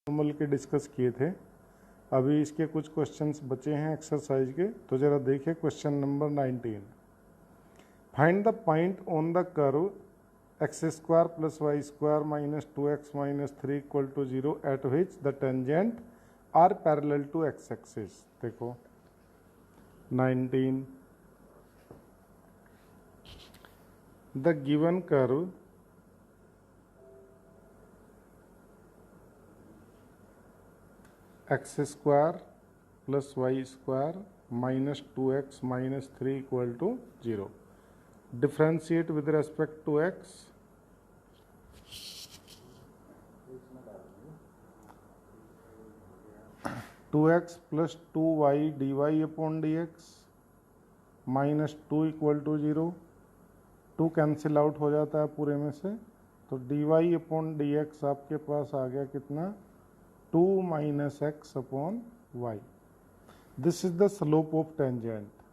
Normal के discuss किए थे। अभी इसके कुछ क्वेश्चंस बचे हैं एक्सरसाइज के, तो ज़रा देखिए question number 19। Find the point on the curve x square plus y square minus 2x minus 3 equal to 0 at which the tangent are parallel to x axis. देखो 19, the given curve x square plus y square minus 2x minus 3 equal to 0, differentiate with respect to x। Two x plus 2y d y upon d x minus 2 equal to 0। 2 cancel out हो जाता है पूरे में से, तो d y upon d x आपके पास आ गया कितना, 2 minus x upon y. This is the slope of tangent.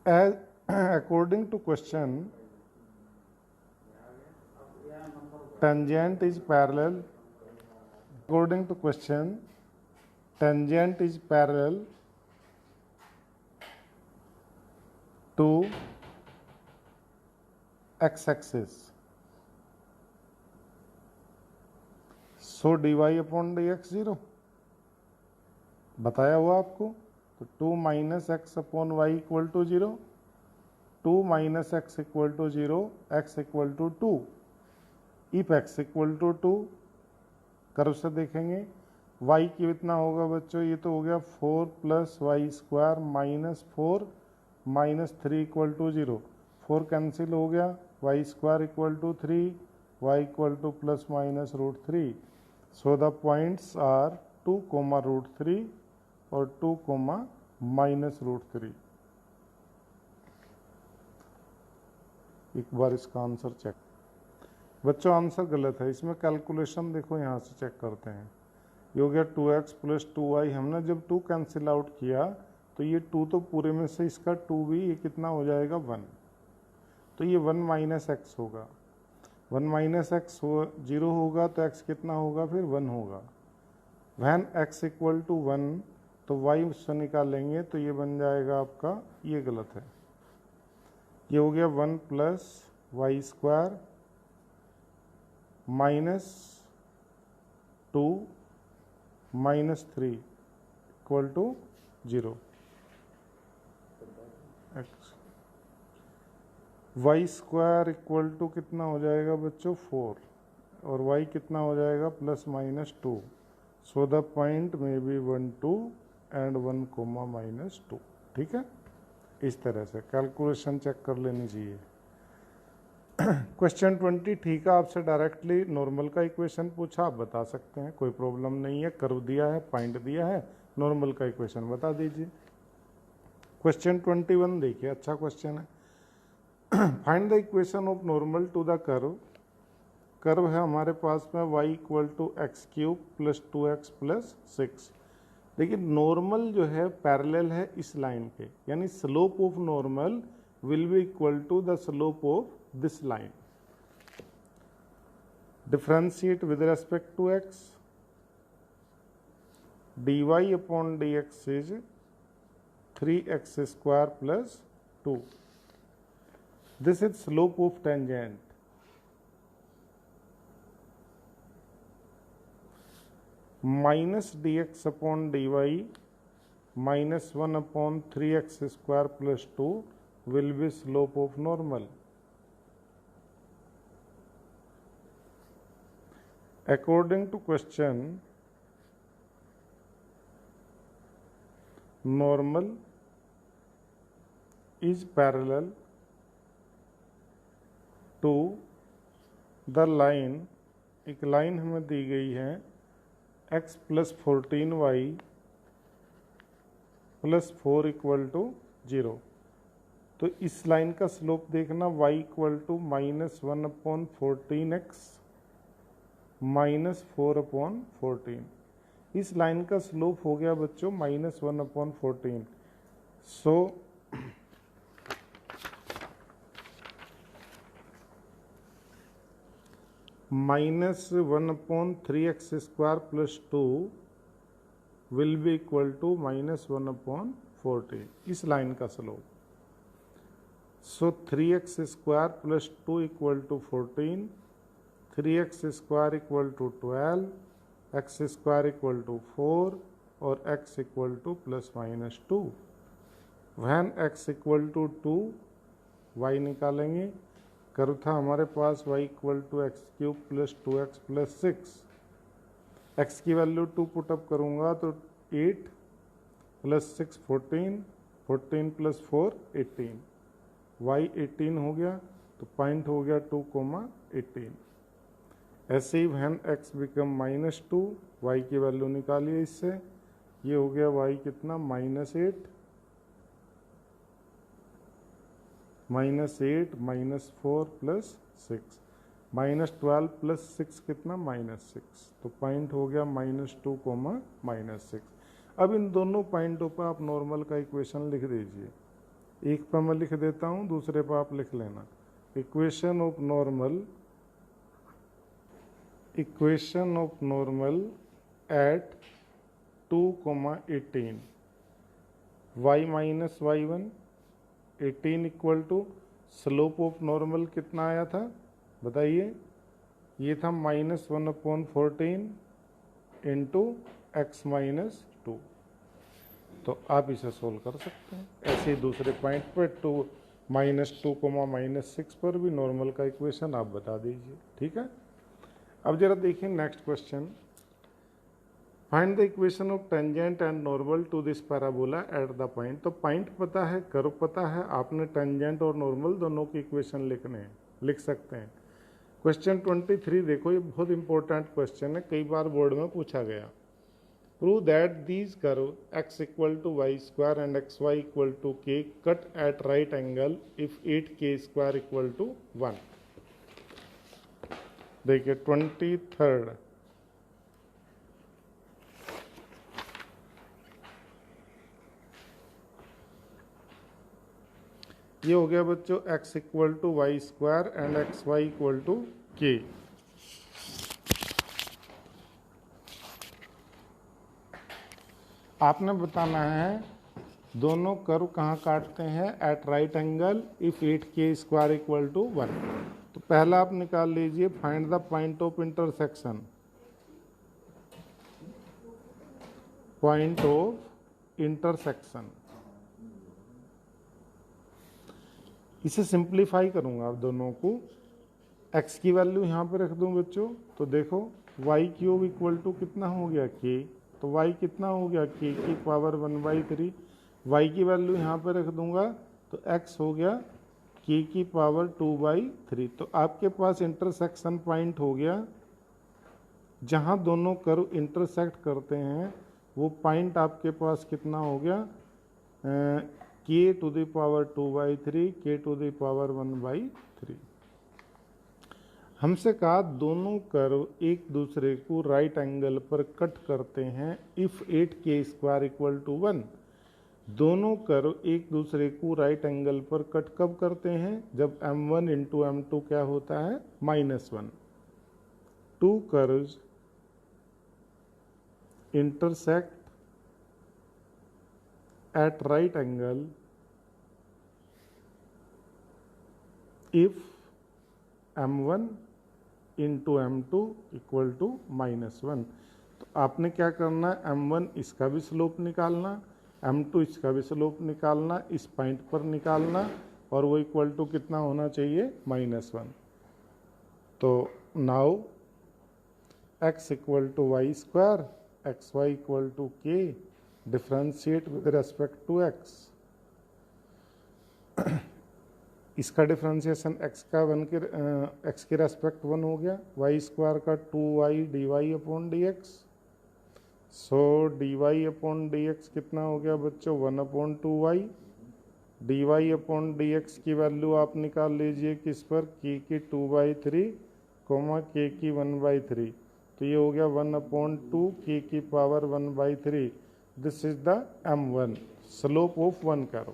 As according to question, tangent is parallel. According to question, tangent is parallel to x-axis. So d y upon d x 0 बताया हुआ आपको, तो 2 minus x upon y equal to 0, 2 minus x equal to 0, x equal to 2। If x equal to 2 curve से देखेंगे, Y की कितना होगा बच्चों, ये तो हो गया 4 plus y square minus 4 minus 3 equal to 0। 4 cancel हो गया, y square equal to 3, y equal to plus minus root 3। So the points are 2 comma root 3 और 2 comma minus root 3। एक बार इसका आंसर चेक। बच्चों आंसर गलत है, इसमें कैलकुलेशन देखो, यहाँ से चेक करते हैं। ये हो गया 2x प्लस 2y, हमने जब 2 कैंसिल आउट किया तो ये 2 तो पूरे में से इसका 2 भी, ये कितना हो जाएगा 1, तो ये 1 माइनस एक्स होगा। 1 माइनस एक्स 0 होगा तो x कितना होगा, फिर 1 होगा। वैन x इक्वल टू 1 तो y उससे निकालेंगे तो ये बन जाएगा आपका, ये गलत है, ये हो गया 1 plus y square minus 2 minus 3 equal to 0। Y square equal to कितना हो जाएगा बच्चों 4, और y कितना हो जाएगा plus minus 2। So the point में बी 1 2 एंड 1 कोमा माइनस 2। ठीक है, इस तरह से कैलकुलेशन चेक कर लेनी चाहिए। क्वेश्चन 20 ठीक है, आपसे डायरेक्टली नॉर्मल का इक्वेशन पूछा, आप बता सकते हैं, कोई प्रॉब्लम नहीं है। कर्व दिया है, पॉइंट दिया है, नॉर्मल का इक्वेशन बता दीजिए। क्वेश्चन 21 देखिए, अच्छा क्वेश्चन है। Find the equation of normal to the curve. Curve है हमारे पास में y equal to x cube plus 2x plus 6। देखिए नॉर्मल जो है पैरेलल है इस लाइन के, यानी slope of normal will be equal to the slope of this line. Differentiate with respect to x, dy upon dx is 3x square plus 2। This is slope of tangent. Minus dx upon dy minus 1 upon 3x square plus 2 will be slope of normal. According to question, normal is parallel to the line, एक line हमें दी गई है x plus 14y plus 4 equal to 0। तो इस line का slope देखना, y equal to minus 1 upon 14x minus 4 upon 14। इस लाइन का स्लोप हो गया बच्चों minus 1 upon 14। So -1/3x² + 2 will be equal to -1/14, इस लाइन का स्लोप। सो 3x² + 2 = 14, 3x² = 12, x² = 4 और x = ±2। व्हेन x = 2 y निकालेंगे। कर्व था हमारे पास y = x³ + 2x + 6। x की वैल्यू 2 पुटअप करूँगा तो 8 + 6 14, 14 + 4 18, y 18 हो गया तो पॉइंट हो गया 2, 18। ऐसे he when x become -2 y की वैल्यू निकालिए इससे, ये हो गया y कितना -8, -4 + 6, -12 + 6 कितना -6, तो पॉइंट हो गया -2, -6। अब इन दोनों पॉइंटों पर आप नॉर्मल का इक्वेशन लिख दीजिए। एक पर मैं लिख देता हूँ, दूसरे पर आप लिख लेना। Equation of normal at 2, 18, y - y1 18 equal to slope of normal कितना आया था बताइए, ये था -1/14 इंटू x - 2। तो आप इसे सोल्व कर सकते हैं। ऐसे ही दूसरे पॉइंट पर -2, -6 पर भी नॉर्मल का इक्वेशन आप बता दीजिए। ठीक है, अब जरा देखिए next question. Find the equation of tangent and normal to this parabola at the point. तो पॉइंट पता है, कर्व पता है, आपने टेंजेंट और नॉर्मल दोनों की इक्वेशन लिख सकते हैं। क्वेश्चन 23 देखो, ये बहुत इंपॉर्टेंट क्वेश्चन है, कई बार बोर्ड में पूछा गया। Prove that these curve x = y² and xy = k cut at right angle if 8k² = 1। देखिए 23rd, ये हो गया बच्चों x = y² and xy = k। आपने बताना है दोनों कर्व कहाँ काटते हैं, eight right angle if 8k² = 1। तो पहला आप निकाल लीजिए, find the point of intersection. Point of intersection, इसे सिंप्लीफाई करूंगा आप दोनों को। x की वैल्यू यहाँ पे रख दूं बच्चों, तो देखो y³ = कितना हो गया k, तो y कितना हो गया k की पावर 1/3। y की वैल्यू यहाँ पे रख दूंगा तो x हो गया k की पावर 2/3। तो आपके पास इंटरसेक्शन पॉइंट हो गया, जहाँ दोनों कर्व इंटरसेक्ट करते हैं वो पॉइंट आपके पास कितना हो गया, k⁻² 2/3, k⁻³ 1/3। हमसे कहा दोनों कर्व एक दूसरे को राइट एंगल पर कट करते हैं इफ 8k² = 1। दोनों कर्व एक दूसरे को राइट एंगल पर कट कब करते हैं, जब m1 × m2 क्या होता है -1। To curves intersect at right angle if m1 × m2 = -1। तो आपने क्या करना है, m1 इसका भी स्लोप निकालना, m2 इसका भी स्लोप निकालना, इस पॉइंट पर निकालना, और वो इक्वल टू कितना होना चाहिए -1। तो now x = y², xy = k, differentiate with respect to x। इसका डिफ्रेंशिएशन x के रेस्पेक्ट 1 हो गया, y² का 2y dy/dx। सो dy/dx कितना हो गया बच्चों 1/2y। dy/dx की वैल्यू आप निकाल लीजिए किस पर, k की 2/3, k की 1/3। तो ये हो गया 1/2 k की power 1/3। This is the m1 slope of one curve.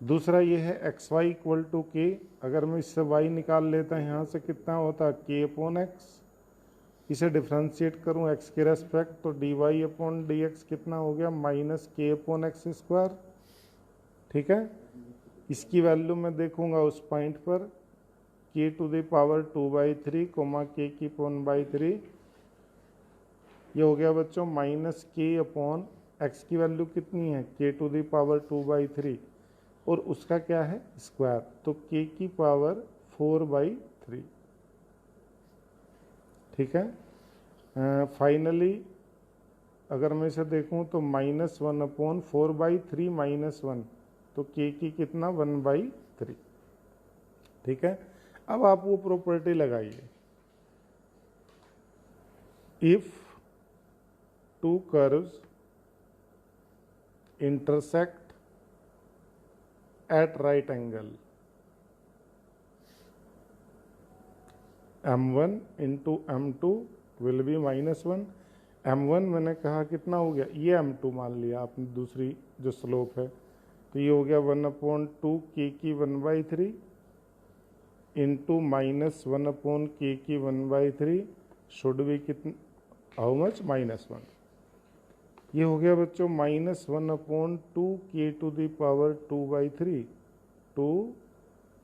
दूसरा ये है एक्स वाई इक्वल टू के, अगर मैं इससे वाई निकाल लेता हूँ यहाँ से कितना होता है के अपॉन एक्स, इसे डिफ्रेंशिएट करूँ एक्स के रेस्पेक्ट तो d y upon d x कितना हो गया माइनस के अपॉन एक्स स्क्वायर। ठीक है, इसकी वैल्यू मैं देखूंगा उस पॉइंट पर के टू द पावर 2/3 कोमा के की अपॉन बाई 3, ये हो गया बच्चों माइनस के अपॉन एक्स की वैल्यू कितनी है के टू द पावर 2/3 और उसका क्या है स्क्वायर, तो के की पावर 4/3। ठीक है, फाइनली अगर मैं इसे देखूं तो -1 अपॉन 4/3 -1, तो के की कितना 1/3। ठीक है, अब आप वो प्रॉपर्टी लगाइए, if two curves intersect at right angle, m1 into m2 will be -1। m1 मैंने कहा कितना हो गया, ये m2 मान लिया आपने, दूसरी जो स्लोप है, तो ये हो गया 1/2 के की 1/3 इंटू -1 अपॉन के की 1/3 शुड बी कितना हाउ मच -1। ये हो गया बच्चों -1 अपॉन 2 के टू द पावर 2/3 2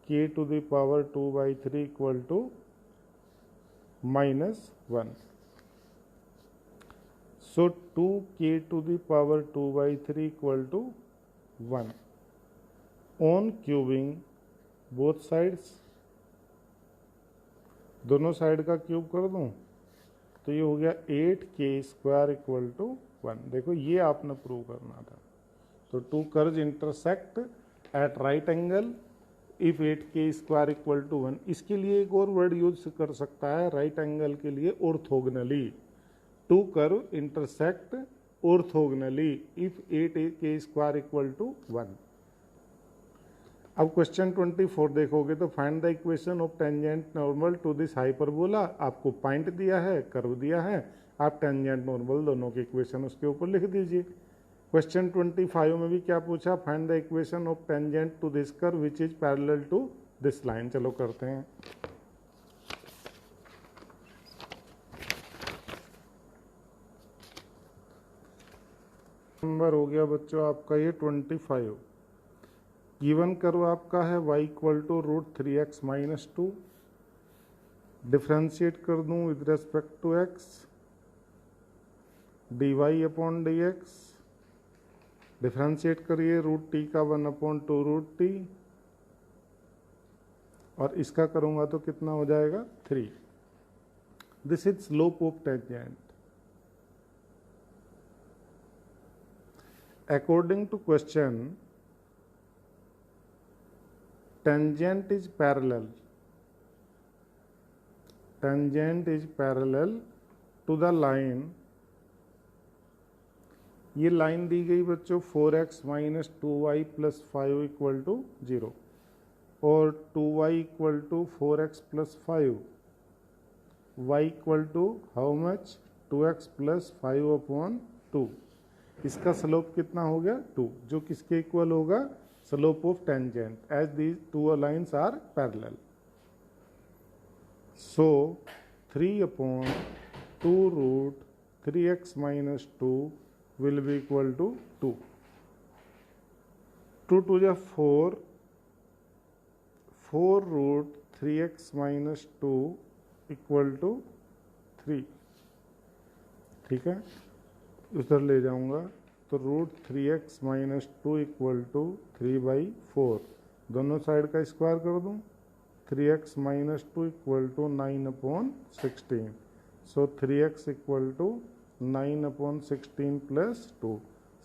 के to the power 2/3 equal to -1। So 2 के to the power 2/3 equal to 1। On cubing both sides, दोनों साइड का क्यूब कर दूं तो ये हो गया 8k² इक्वल टू 1। देखो ये आपने प्रूव करना था। तो two curves intersect at right angle if 8k² equal to 1। इसके लिए एक और वर्ड यूज कर सकता है राइट एंगल के लिए, orthogonally. Two curve intersect orthogonally if 8k² equal to 1। अब क्वेश्चन 24 देखोगे तो find the equation of tangent normal to this hyperbola. आपको पॉइंट दिया है, कर्व दिया है, आप टेंजेंट नॉर्मल दोनों के इक्वेशन उसके ऊपर लिख दीजिए। क्वेश्चन 25 में भी क्या पूछा, find the equation of tangent to this curve which is parallel to this line. चलो करते हैं। नंबर हो गया बच्चों आपका ये 25। गिवन कर्व आपका है y equal to √3x - 2। Differentiate कर दूं with respect to x, dy upon dx। Differentiate करिए √t का 1/2 √t, और इसका करूंगा तो कितना हो जाएगा 3। This is slope of tangent. According to question, tangent is parallel to the line। ये लाइन दी गई बच्चों 4x - 2y + 5 इक्वल टू 0 और 2y equal to 4x + 5, y equal to how much 2x + 5/2। इसका स्लोप कितना हो गया 2, जो किसके इक्वल होगा slope of tangent as these two lines are parallel। So 3/2 √3x - 2 will be equal to 2। 2 to the 4 √3x - 2 equal to 3। ठीक है, उधर ले जाऊंगा तो √3x - 2 इक्वल टू 3/4। दोनों साइड का स्क्वायर कर दूं, 3x - 2 equal to 9/16। So 3x equal to 9/16 + 2।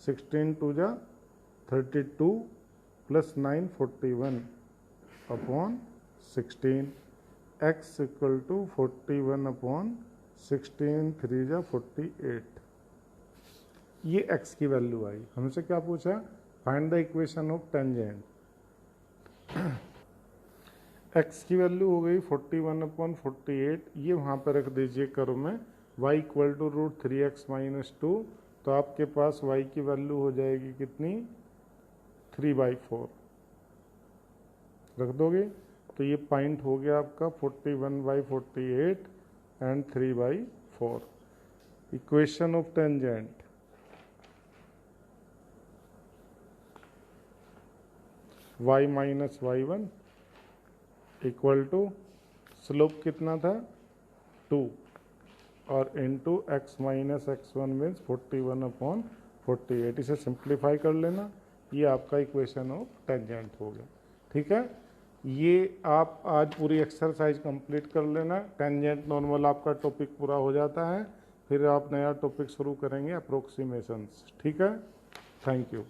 16 2 जा 32 + 9 41/16। x इक्वल टू 41/16, 3 जा 48। ये x की वैल्यू आई। हमसे क्या पूछा, find the equation of tangent. x की वैल्यू हो गई 41/48, ये वहाँ पर रख दीजिए कर्व में। y इक्वल टू √3x - 2, तो आपके पास y की वैल्यू हो जाएगी कितनी 3/4। रख दोगे तो ये पॉइंट हो गया आपका 41/48 and 3/4। Equation of tangent, y minus y1 equal to slope कितना था 2 और into x minus x1 means 41/48। इसे सिंप्लीफाई कर लेना, ये आपका इक्वेशन ऑफ टेंजेंट हो गया। ठीक है, ये आप आज पूरी एक्सरसाइज कंप्लीट कर लेना। टेंजेंट नॉर्मल आपका टॉपिक पूरा हो जाता है, फिर आप नया टॉपिक शुरू करेंगे अप्रोक्सीमेशंस। ठीक है, थैंक यू।